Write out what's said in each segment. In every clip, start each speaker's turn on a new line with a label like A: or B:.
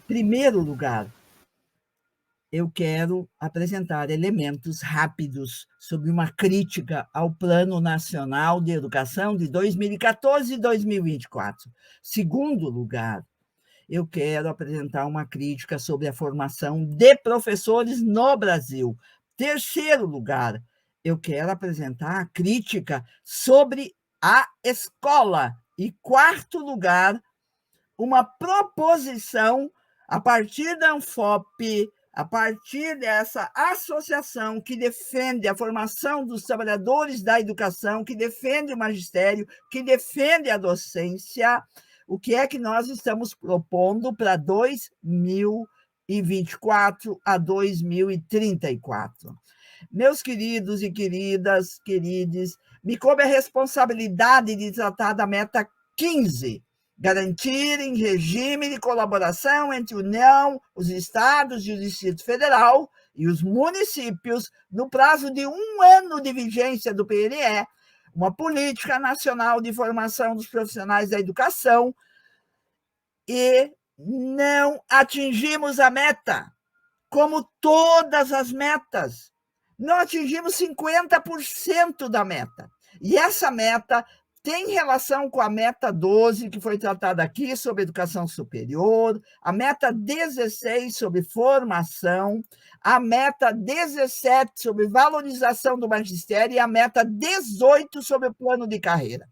A: primeiro lugar, eu quero apresentar elementos rápidos sobre uma crítica ao Plano Nacional de Educação de 2014 e 2024. Segundo lugar, eu quero apresentar uma crítica sobre a formação de professores no Brasil. Terceiro lugar, eu quero apresentar a crítica sobre a escola. E quarto lugar, uma proposição a partir da Anfop, a partir dessa associação que defende a formação dos trabalhadores da educação, que defende o magistério, que defende a docência, o que é que nós estamos propondo para 2024 a 2034. Meus queridos e queridas, querides, me coube a responsabilidade de tratar da meta 15, garantir em regime de colaboração entre a União, os estados e o Distrito Federal e os municípios, no prazo de 1 ano de vigência do PNE, uma política nacional de formação dos profissionais da educação, e não atingimos a meta, como todas as metas. Não atingimos 50% da meta. E essa meta tem relação com a meta 12, que foi tratada aqui, sobre educação superior, a meta 16, sobre formação, a meta 17, sobre valorização do magistério, e a meta 18, sobre o plano de carreira.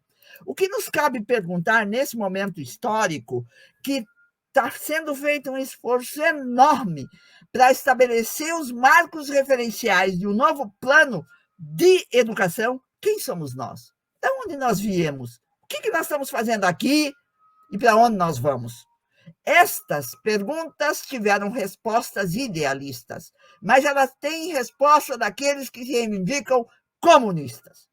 A: O que nos cabe perguntar, nesse momento histórico, que está sendo feito um esforço enorme para estabelecer os marcos referenciais de um novo plano de educação, quem somos nós? De onde nós viemos? O que nós estamos fazendo aqui e para onde nós vamos? Estas perguntas tiveram respostas idealistas, mas elas têm resposta daqueles que se reivindicam comunistas.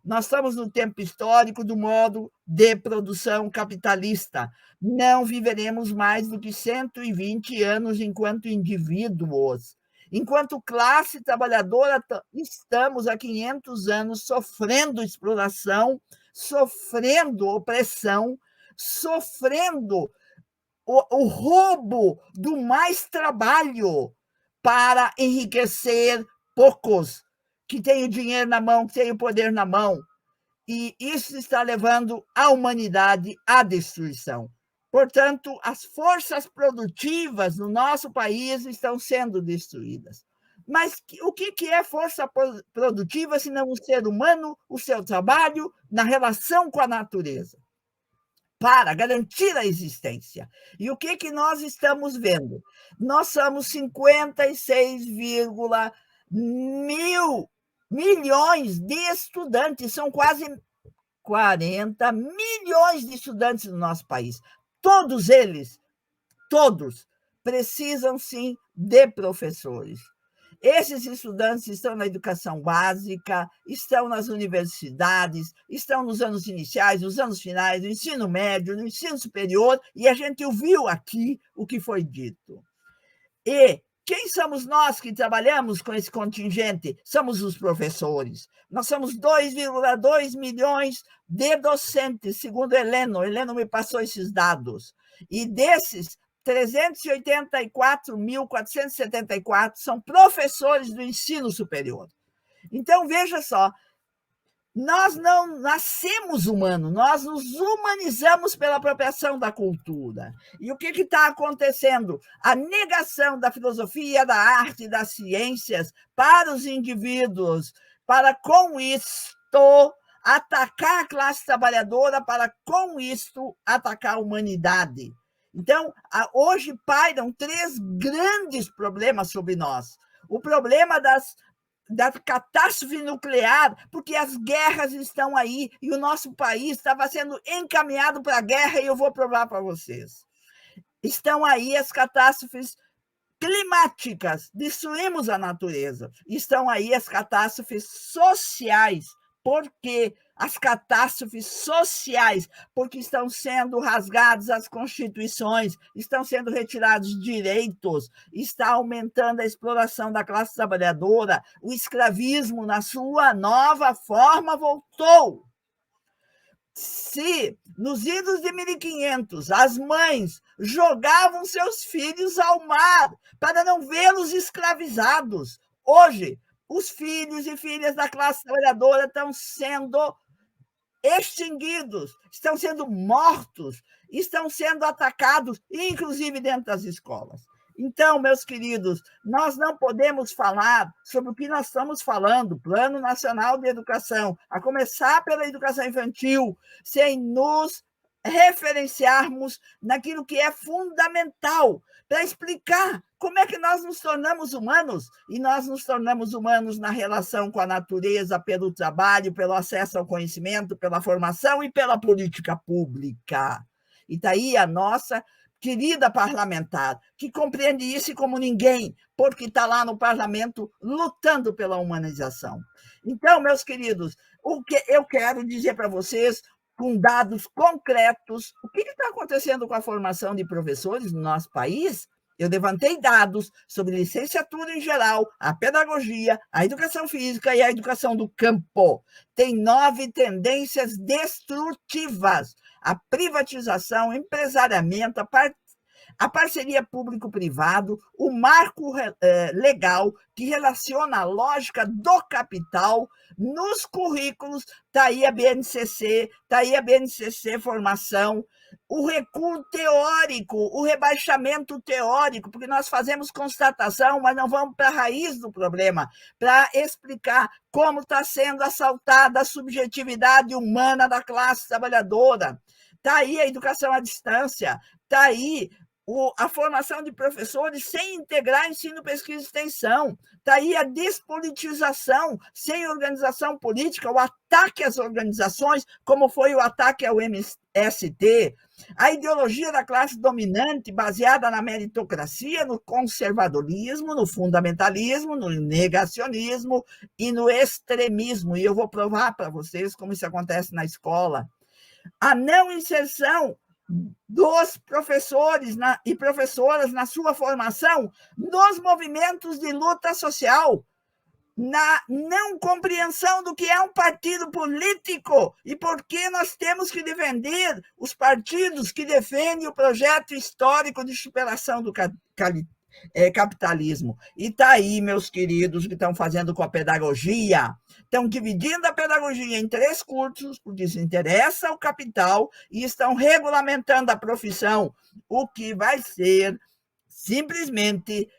A: Nós estamos no tempo histórico do modo de produção capitalista. Não viveremos mais do que 120 anos enquanto indivíduos. Enquanto classe trabalhadora, estamos há 500 anos sofrendo exploração, sofrendo opressão, sofrendo o roubo do mais trabalho para enriquecer poucos, que têm o dinheiro na mão, que têm o poder na mão. E isso está levando a humanidade à destruição. Portanto, as forças produtivas no nosso país estão sendo destruídas. Mas o que é força produtiva, se não o ser humano, o seu trabalho, na relação com a natureza, para garantir a existência? E o que nós estamos vendo? Nós somos 56 milhões de estudantes, são quase 40 milhões de estudantes no nosso país. Todos eles, todos, precisam, sim, de professores. Esses estudantes estão na educação básica, estão nas universidades, estão nos anos iniciais, nos anos finais, no ensino médio, no ensino superior, e a gente ouviu aqui o que foi dito. E quem somos nós que trabalhamos com esse contingente? Somos os professores. Nós somos 2,2 milhões de docentes, segundo Heleno. Heleno me passou esses dados. E desses, 384.474 são professores do ensino superior. Então, veja só, nós não nascemos humanos, nós nos humanizamos pela apropriação da cultura. E o que está acontecendo? A negação da filosofia, da arte, das ciências para os indivíduos, para, com isto, atacar a classe trabalhadora, para, com isto, atacar a humanidade. Então, hoje pairam 3 grandes problemas sobre nós. O problema da catástrofe nuclear, porque as guerras estão aí e o nosso país estava sendo encaminhado para a guerra, e eu vou provar para vocês. Estão aí as catástrofes climáticas, destruímos a natureza. Estão aí as catástrofes sociais. Por quê? As catástrofes sociais, porque estão sendo rasgadas as constituições, estão sendo retirados direitos, está aumentando a exploração da classe trabalhadora, o escravismo, na sua nova forma, voltou. Se nos idos de 1500 as mães jogavam seus filhos ao mar para não vê-los escravizados, hoje os filhos e filhas da classe trabalhadora estão sendo extinguidos, estão sendo mortos, estão sendo atacados, inclusive dentro das escolas. Então, meus queridos, nós não podemos falar sobre o que nós estamos falando, Plano Nacional de Educação, a começar pela educação infantil, sem nos referenciarmos naquilo que é fundamental para explicar como é que nós nos tornamos humanos. E nós nos tornamos humanos na relação com a natureza, pelo trabalho, pelo acesso ao conhecimento, pela formação e pela política pública. E está aí a nossa querida parlamentar, que compreende isso como ninguém, porque está lá no parlamento lutando pela humanização. Então, meus queridos, o que eu quero dizer para vocês, com dados concretos, o que está acontecendo com a formação de professores no nosso país? Eu levantei dados sobre licenciatura em geral, a pedagogia, a educação física e a educação do campo. Tem 9 tendências destrutivas: a privatização, empresariamento, a parceria público-privado, o marco legal que relaciona a lógica do capital nos currículos. Está aí a BNCC, está aí a BNCC Formação, o recuo teórico, o rebaixamento teórico, porque nós fazemos constatação, mas não vamos para a raiz do problema, para explicar como está sendo assaltada a subjetividade humana da classe trabalhadora. Está aí a educação à distância, está aí a formação de professores sem integrar ensino, pesquisa e extensão. Está aí a despolitização sem organização política, o ataque às organizações, como foi o ataque ao MST, a ideologia da classe dominante baseada na meritocracia, no conservadorismo, no fundamentalismo, no negacionismo e no extremismo. E eu vou provar para vocês como isso acontece na escola. A não inserção dos professores e professoras na sua formação nos movimentos de luta social, na não compreensão do que é um partido político e por que nós temos que defender os partidos que defendem o projeto histórico de superação do capitalismo. E está aí, meus queridos, o que estão fazendo com a pedagogia. Estão dividindo a pedagogia em 3 cursos, porque isso interessa ao capital, e estão regulamentando a profissão, o que vai ser simplesmente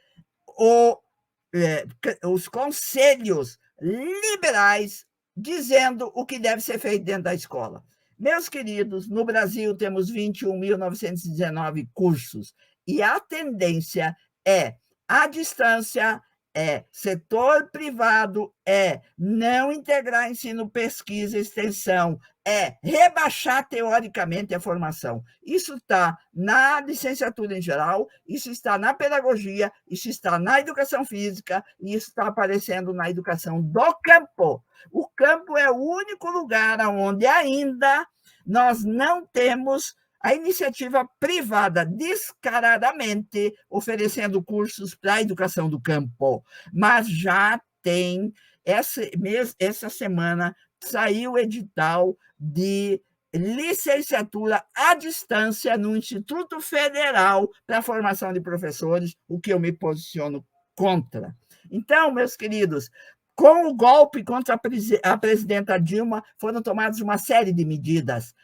A: os conselhos liberais dizendo o que deve ser feito dentro da escola. Meus queridos, no Brasil temos 21.919 cursos, e a tendência é à distância, é setor privado, é não integrar ensino, pesquisa e extensão, é rebaixar teoricamente a formação. Isso está na licenciatura em geral, isso está na pedagogia, isso está na educação física e isso está aparecendo na educação do campo. O campo é o único lugar onde ainda nós não temos a iniciativa privada descaradamente oferecendo cursos para a educação do campo, mas já tem, essa semana saiu o edital de licenciatura à distância no Instituto Federal para a formação de professores, o que eu me posiciono contra. Então, meus queridos, com o golpe contra a presidenta Dilma, foram tomadas uma série de medidas.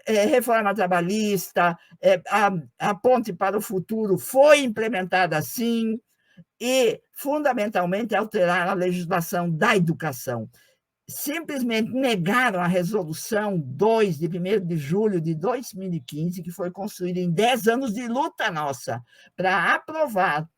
A: Reforma trabalhista, a ponte para o futuro foi implementada assim, e, fundamentalmente, alterar a legislação da educação. Simplesmente negaram a resolução 2, de 1º de julho de 2015, que foi construída em 10 anos de luta nossa, para aprovar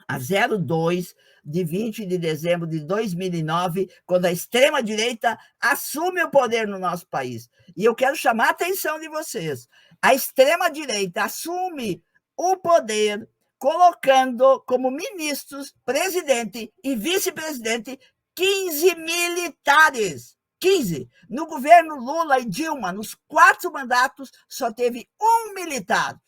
A: a 02, de 20 de dezembro de 2009, quando a extrema-direita assume o poder no nosso país. E eu quero chamar a atenção de vocês. A extrema-direita assume o poder colocando como ministros, presidente e vice-presidente 15 militares. 15. No governo Lula e Dilma, nos 4 mandatos, só teve 1 militar.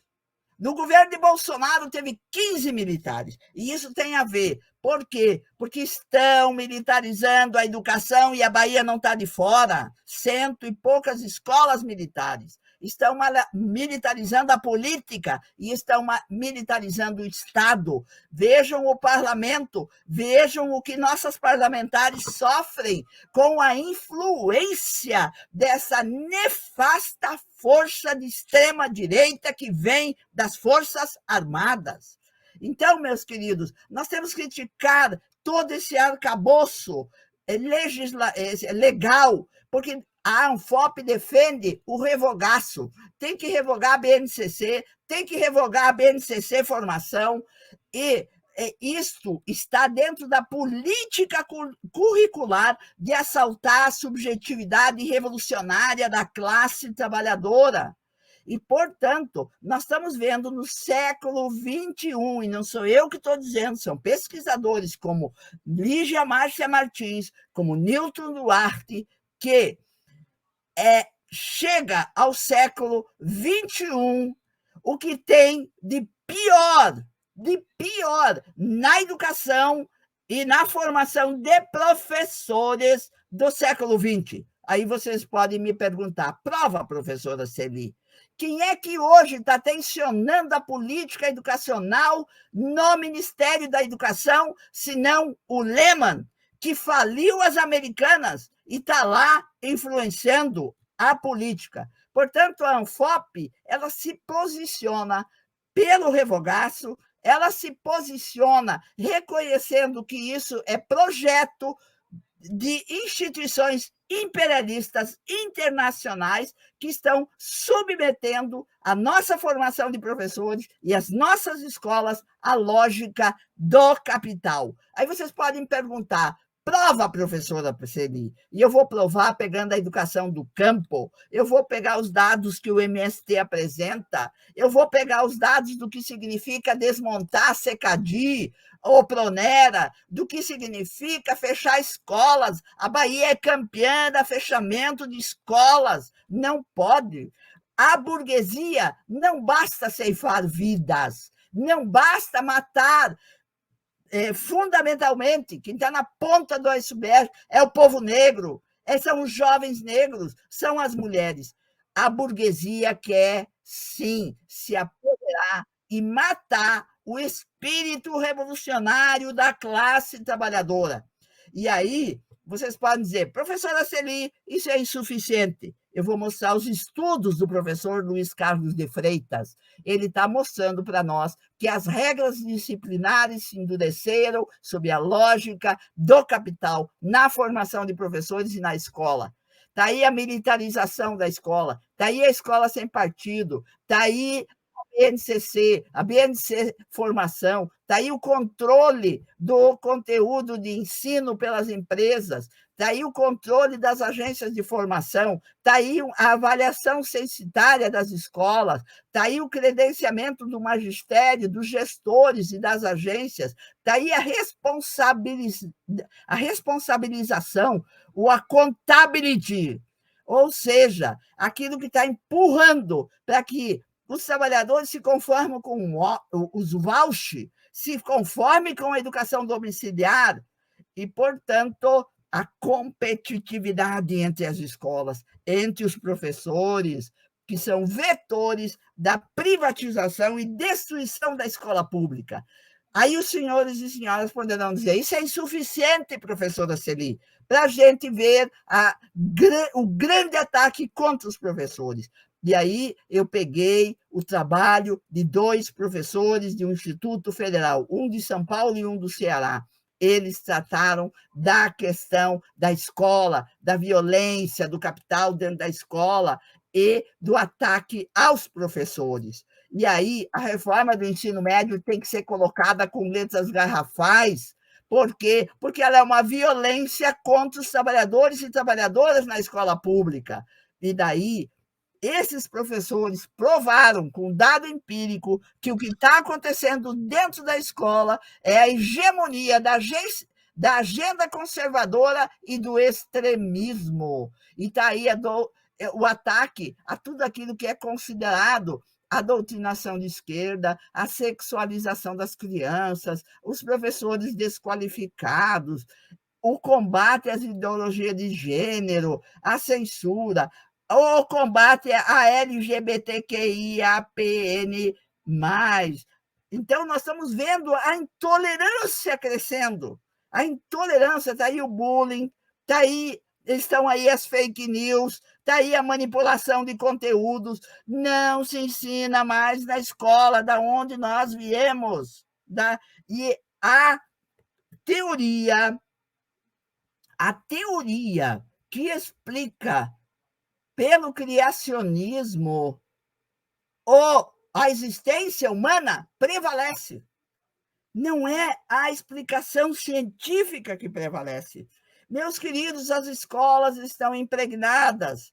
A: No governo de Bolsonaro teve 15 militares. E isso tem a ver. Por quê? Porque estão militarizando a educação e a Bahia não está de fora. 100 e poucas escolas militares. Estão militarizando a política e estão militarizando o Estado. Vejam o parlamento, vejam o que nossas parlamentares sofrem com a influência dessa nefasta força de extrema-direita que vem das Forças Armadas. Então, meus queridos, nós temos que criticar todo esse arcabouço legal, porque a ANFOP defende o revogaço, tem que revogar a BNCC, tem que revogar a BNCC Formação, e isto está dentro da política curricular de assaltar a subjetividade revolucionária da classe trabalhadora. E, portanto, nós estamos vendo no século XXI, e não sou eu que estou dizendo, são pesquisadores como Lígia Márcia Martins, como Newton Duarte, que chega ao século XXI o que tem de pior na educação e na formação de professores do século XX. Aí vocês podem me perguntar, prova, professora Celi, quem é que hoje está tensionando a política educacional no Ministério da Educação, senão o Lehman, que faliu as americanas e está lá influenciando a política. Portanto, a ANFOP ela se posiciona pelo revogaço, ela se posiciona reconhecendo que isso é projeto de instituições imperialistas internacionais que estão submetendo a nossa formação de professores e as nossas escolas à lógica do capital. Aí vocês podem perguntar, prova, professora Celi, e eu vou provar pegando a educação do campo, eu vou pegar os dados que o MST apresenta, eu vou pegar os dados do que significa desmontar a Secadi, ou Pronera, do que significa fechar escolas. A Bahia é campeã do fechamento de escolas. Não pode. A burguesia não basta ceifar vidas, não basta matar. Fundamentalmente, quem está na ponta do iceberg é o povo negro, são os jovens negros, são as mulheres. A burguesia quer, sim, se apoderar e matar o espírito revolucionário da classe trabalhadora. E aí, vocês podem dizer, professora Celi, isso é insuficiente. Eu vou mostrar os estudos do professor Luiz Carlos de Freitas. Ele está mostrando para nós que as regras disciplinares se endureceram sob a lógica do capital na formação de professores e na escola. Está aí a militarização da escola, está aí a escola sem partido, está aí a BNCC Formação, está aí o controle do conteúdo de ensino pelas empresas, está aí o controle das agências de formação, está aí a avaliação censitária das escolas, está aí o credenciamento do magistério, dos gestores e das agências, está aí a responsabilização, o accountability, ou seja, aquilo que está empurrando para que os trabalhadores se conformam com os vouchers, se conformem com a educação domiciliar e, portanto, a competitividade entre as escolas, entre os professores, que são vetores da privatização e destruição da escola pública. Aí os senhores e senhoras poderão dizer, isso é insuficiente, professora Celi, para a gente ver o grande ataque contra os professores. E aí eu peguei o trabalho de 2 professores de um instituto federal, um de São Paulo e um do Ceará. Eles trataram da questão da escola, da violência, do capital dentro da escola e do ataque aos professores. E aí a reforma do ensino médio tem que ser colocada com letras garrafais. Por quê? Porque ela é uma violência contra os trabalhadores e trabalhadoras na escola pública. E daí esses professores provaram, com dado empírico, que o que está acontecendo dentro da escola é a hegemonia da agenda conservadora e do extremismo. E está aí o ataque a tudo aquilo que é considerado a doutrinação de esquerda, a sexualização das crianças, os professores desqualificados, o combate às ideologias de gênero, a censura, o combate à LGBTQIAPN+. Então, nós estamos vendo a intolerância crescendo. A intolerância, está aí o bullying, está aí, estão aí as fake news, está aí a manipulação de conteúdos, não se ensina mais na escola da onde nós viemos. E a teoria que explica pelo criacionismo a existência humana prevalece. Não é a explicação científica que prevalece. Meus queridos, as escolas estão impregnadas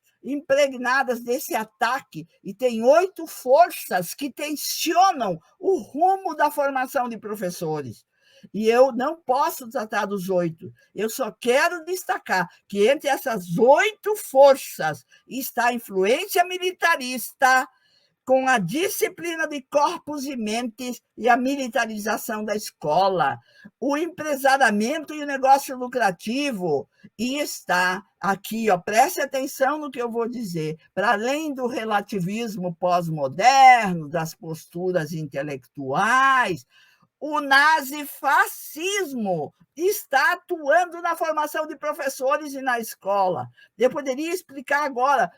A: desse ataque, e tem 8 forças que tensionam o rumo da formação de professores. E eu não posso tratar dos 8. Eu só quero destacar que entre essas 8 forças está a influência militarista, com a disciplina de corpos e mentes e a militarização da escola, o empresariamento e o negócio lucrativo. E está aqui, preste atenção no que eu vou dizer, para além do relativismo pós-moderno, das posturas intelectuais, o nazifascismo está atuando na formação de professores e na escola. Eu poderia explicar agora,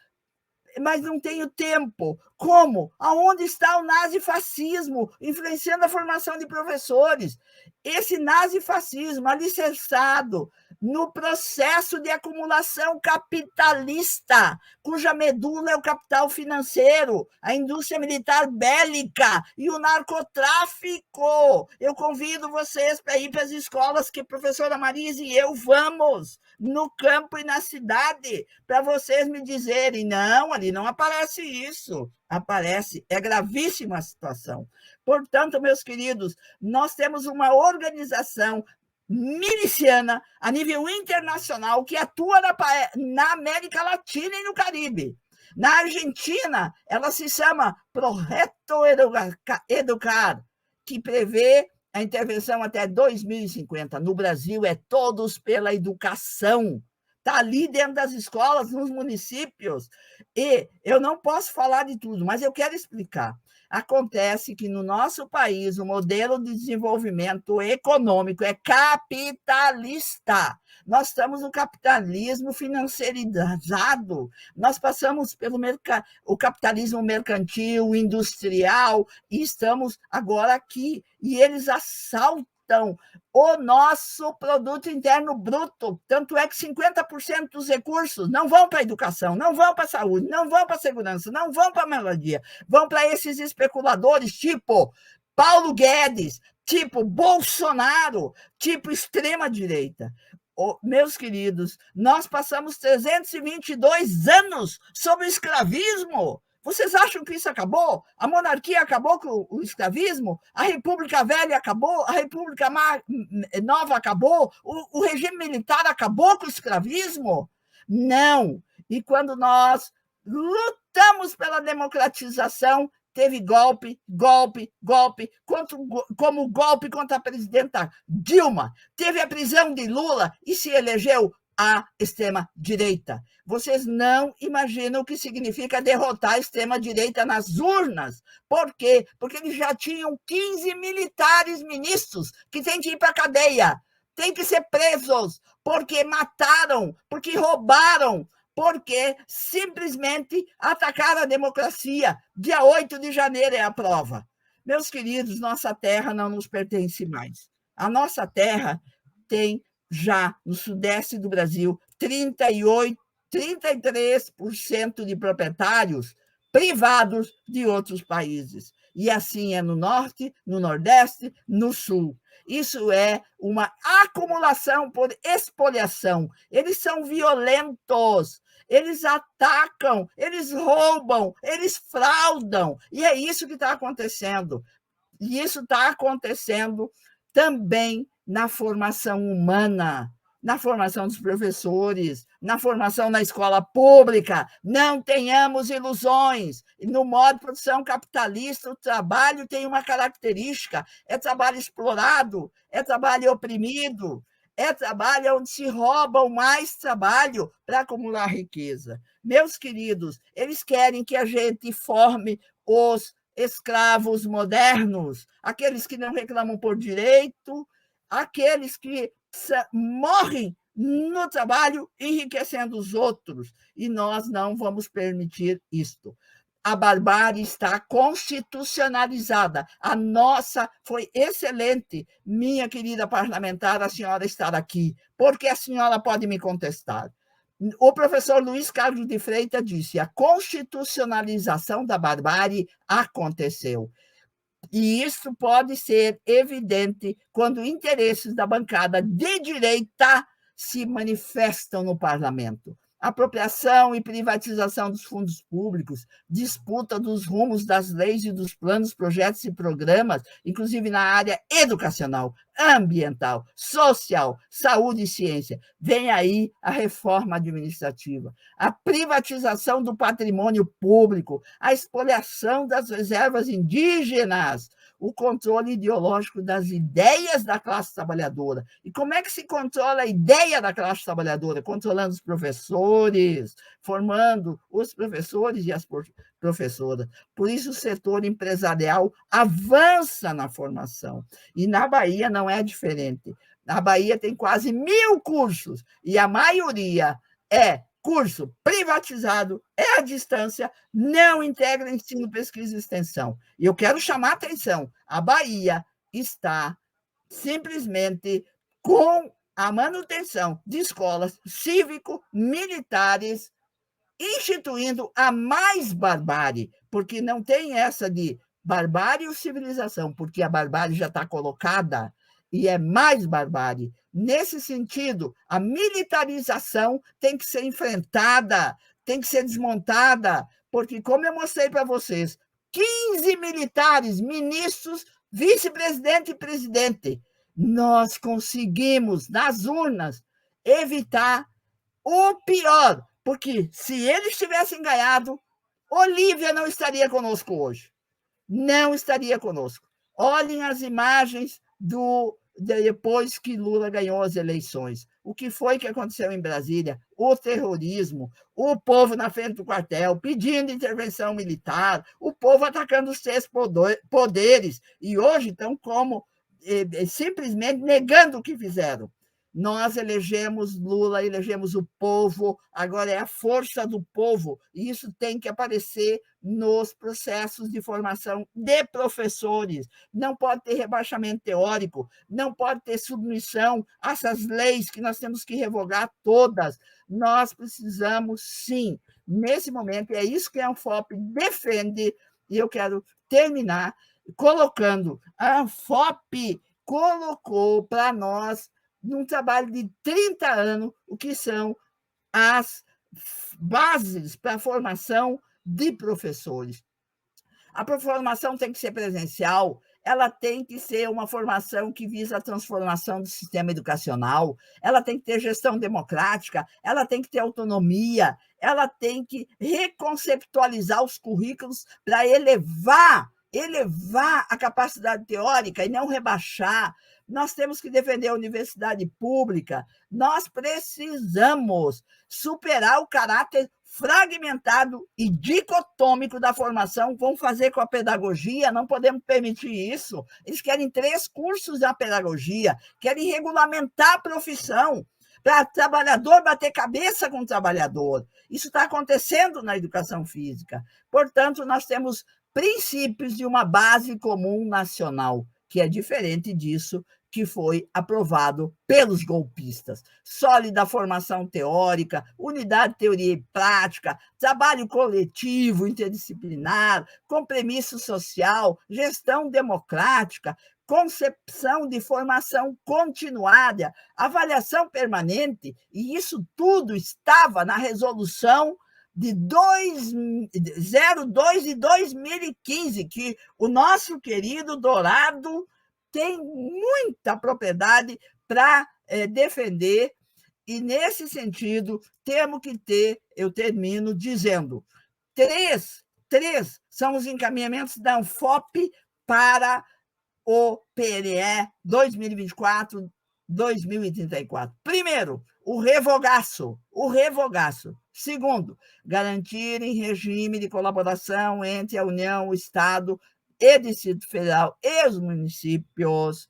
A: mas não tenho tempo. Como? Aonde está o nazifascismo influenciando a formação de professores? Esse nazifascismo alicerçado no processo de acumulação capitalista, cuja medula é o capital financeiro, a indústria militar bélica e o narcotráfico. Eu convido vocês para ir para as escolas que a professora Marise e eu vamos, no campo e na cidade, para vocês me dizerem, não, ali não aparece isso. Aparece, é gravíssima a situação. Portanto, meus queridos, nós temos uma organização miliciana a nível internacional que atua na América Latina e no Caribe. Na Argentina, ela se chama Projeto Educar, que prevê a intervenção até 2050. No Brasil, é Todos pela Educação. Está ali dentro das escolas, nos municípios. E eu não posso falar de tudo, mas eu quero explicar. Acontece que no nosso país o modelo de desenvolvimento econômico é capitalista. Nós estamos no capitalismo financeirizado. Nós passamos pelo o capitalismo mercantil, industrial, e estamos agora aqui. E eles assaltam o nosso produto interno bruto, tanto é que 50% dos recursos não vão para a educação, não vão para a saúde, não vão para a segurança, não vão para a moradia, vão para esses especuladores tipo Paulo Guedes, tipo Bolsonaro, tipo extrema-direita. Meus queridos, nós passamos 322 anos sob o escravismo. Vocês acham que isso acabou? A monarquia acabou com o escravismo? A República Velha acabou? A República Nova acabou? O regime militar acabou com o escravismo? Não. E quando nós lutamos pela democratização, teve golpe, como o golpe contra a presidenta Dilma. Teve a prisão de Lula e se elegeu a extrema-direita. Vocês não imaginam o que significa derrotar a extrema-direita nas urnas. Por quê? Porque eles já tinham 15 militares ministros que têm que ir para a cadeia, têm que ser presos, porque mataram, porque roubaram, porque simplesmente atacaram a democracia. Dia 8 de janeiro é a prova. Meus queridos, nossa terra não nos pertence mais. A nossa terra tem já no sudeste do Brasil 33% de proprietários privados de outros países. E assim é no norte, no nordeste, no sul. Isso é uma acumulação por expoliação. Eles são violentos, eles atacam, eles roubam, eles fraudam. E é isso que está acontecendo. E isso está acontecendo também na formação humana. na formação dos professores, na formação na escola pública. Não tenhamos ilusões. No modo de produção capitalista, o trabalho tem uma característica: é trabalho explorado, é trabalho oprimido, é trabalho onde se rouba o mais trabalho para acumular riqueza. Meus queridos, eles querem que a gente forme os escravos modernos, aqueles que não reclamam por direito, aqueles que morrem no trabalho, enriquecendo os outros, e nós não vamos permitir isto. A barbárie está constitucionalizada. A nossa foi excelente, minha querida parlamentar, a senhora estar aqui, porque a senhora pode me contestar. O professor Luiz Carlos de Freitas disse: a constitucionalização da barbárie aconteceu. E isso pode ser evidente quando interesses da bancada de direita se manifestam no parlamento. Apropriação e privatização dos fundos públicos, disputa dos rumos das leis e dos planos, projetos e programas, inclusive na área educacional, ambiental, social, saúde e ciência. Vem aí a reforma administrativa, a privatização do patrimônio público, a expoliação das reservas indígenas, o controle ideológico das ideias da classe trabalhadora. E como é que se controla a ideia da classe trabalhadora? Controlando os professores, formando os professores e as professoras. Por isso, o setor empresarial avança na formação. E na Bahia não é diferente. Na Bahia tem quase 1.000 cursos, e a maioria é curso privatizado, é à distância, não integra ensino, pesquisa e extensão. E eu quero chamar a atenção: a Bahia está simplesmente com a manutenção de escolas cívico-militares, instituindo a mais barbárie, porque não tem essa de barbárie ou civilização, porque a barbárie já está colocada e é mais barbárie. Nesse sentido, a militarização tem que ser enfrentada, tem que ser desmontada, porque, como eu mostrei para vocês, 15 militares, ministros, vice-presidente e presidente, nós conseguimos, nas urnas, evitar o pior, porque se eles tivessem ganhado, Olívia não estaria conosco hoje. Não estaria conosco. Olhem as imagens depois que Lula ganhou as eleições. O que foi que aconteceu em Brasília? O terrorismo, o povo na frente do quartel pedindo intervenção militar, o povo atacando os 3 poderes, e hoje estão como simplesmente negando o que fizeram. Nós elegemos Lula, elegemos o povo, agora é a força do povo, e isso tem que aparecer nos processos de formação de professores. Não pode ter rebaixamento teórico, não pode ter submissão a essas leis que nós temos que revogar todas. Nós precisamos, sim, nesse momento, é isso que a ANFOP defende, e eu quero terminar colocando: a ANFOP colocou para nós, num trabalho de 30 anos, o que são as bases para a formação de professores. A formação tem que ser presencial, ela tem que ser uma formação que visa a transformação do sistema educacional, ela tem que ter gestão democrática, ela tem que ter autonomia, ela tem que reconceptualizar os currículos para elevar a capacidade teórica e não rebaixar. Nós temos que defender a universidade pública, nós precisamos superar o caráter fragmentado e dicotômico da formação. Vão fazer com a pedagogia, não podemos permitir isso. Eles querem 3 cursos da pedagogia, querem regulamentar a profissão, para trabalhador bater cabeça com o trabalhador. Isso está acontecendo na educação física. Portanto, nós temos princípios de uma base comum nacional, que é diferente disso que foi aprovado pelos golpistas. Sólida formação teórica, unidade de teoria e prática, trabalho coletivo, interdisciplinar, compromisso social, gestão democrática, concepção de formação continuada, avaliação permanente, e isso tudo estava na resolução de 02 de 2015, que o nosso querido Dourado tem muita propriedade para defender, E, nesse sentido, temos que ter, eu termino dizendo, três são os encaminhamentos da Anfop para o PNE 2024-2034. Primeiro, o revogaço. Segundo, garantir em regime de colaboração entre a União, o Estado e Distrito Federal e os municípios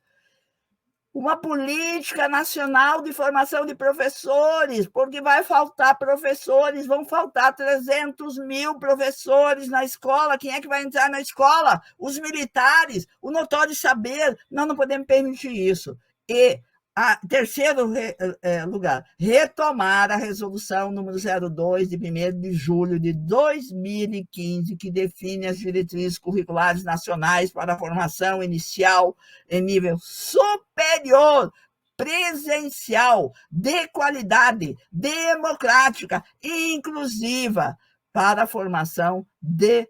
A: uma política nacional de formação de professores, porque vai faltar professores, vão faltar 300 mil professores na escola. Quem é que vai entrar na escola? Os militares, o notório saber. Nós não podemos permitir isso. E, terceiro lugar, retomar a resolução número 02, de 1º de julho de 2015, que define as diretrizes curriculares nacionais para a formação inicial em nível superior, presencial, de qualidade, democrática e inclusiva para a formação de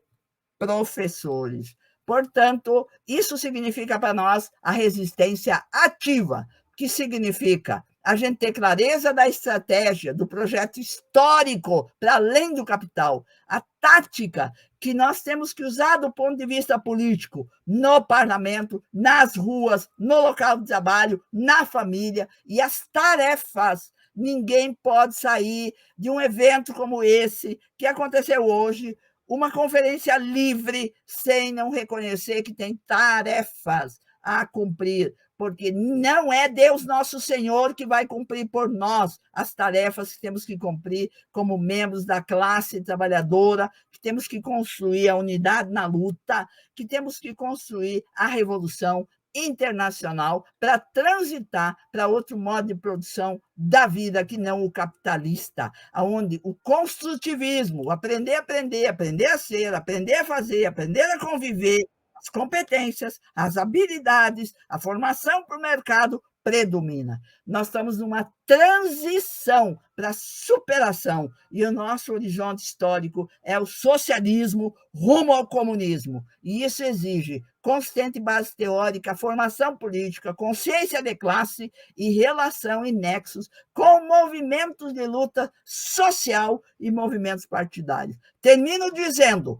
A: professores. Portanto, isso significa para nós a resistência ativa, que significa a gente ter clareza da estratégia, do projeto histórico, para além do capital, a tática que nós temos que usar do ponto de vista político, no parlamento, nas ruas, no local de trabalho, na família, e as tarefas. Ninguém pode sair de um evento como esse, que aconteceu hoje, uma conferência livre, sem não reconhecer que tem tarefas a cumprir, porque não é Deus nosso Senhor que vai cumprir por nós as tarefas que temos que cumprir como membros da classe trabalhadora, que temos que construir a unidade na luta, que temos que construir a revolução internacional para transitar para outro modo de produção da vida que não o capitalista, onde o construtivismo, o aprender a ser, aprender a fazer, aprender a conviver, as competências, as habilidades, a formação para o mercado predomina. Nós estamos numa transição para a superação, e o nosso horizonte histórico é o socialismo rumo ao comunismo. E isso exige consistente base teórica, formação política, consciência de classe e relação e nexos com movimentos de luta social e movimentos partidários. Termino dizendo,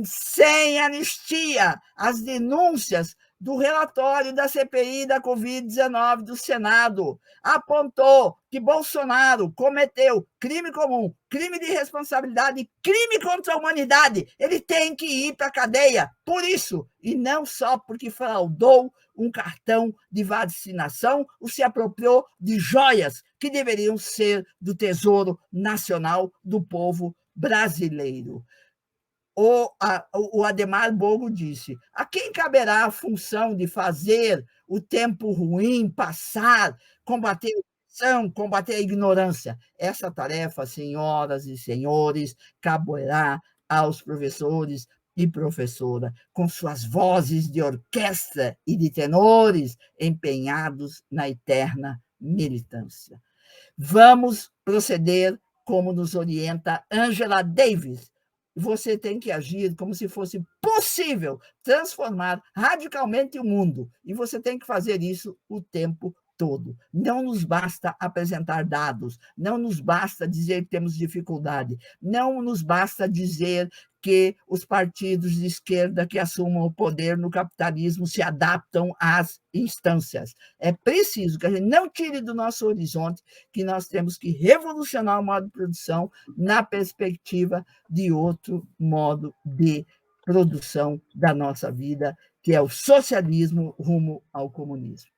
A: sem anistia, as denúncias do relatório da CPI da Covid-19 do Senado apontou que Bolsonaro cometeu crime comum, crime de responsabilidade, crime contra a humanidade. Ele tem que ir para a cadeia por isso, e não só porque fraudou um cartão de vacinação ou se apropriou de joias que deveriam ser do Tesouro Nacional do povo brasileiro. O Adhemar Bogo disse: a quem caberá a função de fazer o tempo ruim passar, combater a corrupção, combater a ignorância? Essa tarefa, senhoras e senhores, caberá aos professores e professora, com suas vozes de orquestra e de tenores empenhados na eterna militância. Vamos proceder como nos orienta Angela Davis. Você tem que agir como se fosse possível transformar radicalmente o mundo, e você tem que fazer isso o tempo todo. Não nos basta apresentar dados, não nos basta dizer que temos dificuldade, não nos basta dizer que os partidos de esquerda que assumam o poder no capitalismo se adaptam às instâncias. É preciso que a gente não tire do nosso horizonte que nós temos que revolucionar o modo de produção na perspectiva de outro modo de produção da nossa vida, que é o socialismo rumo ao comunismo.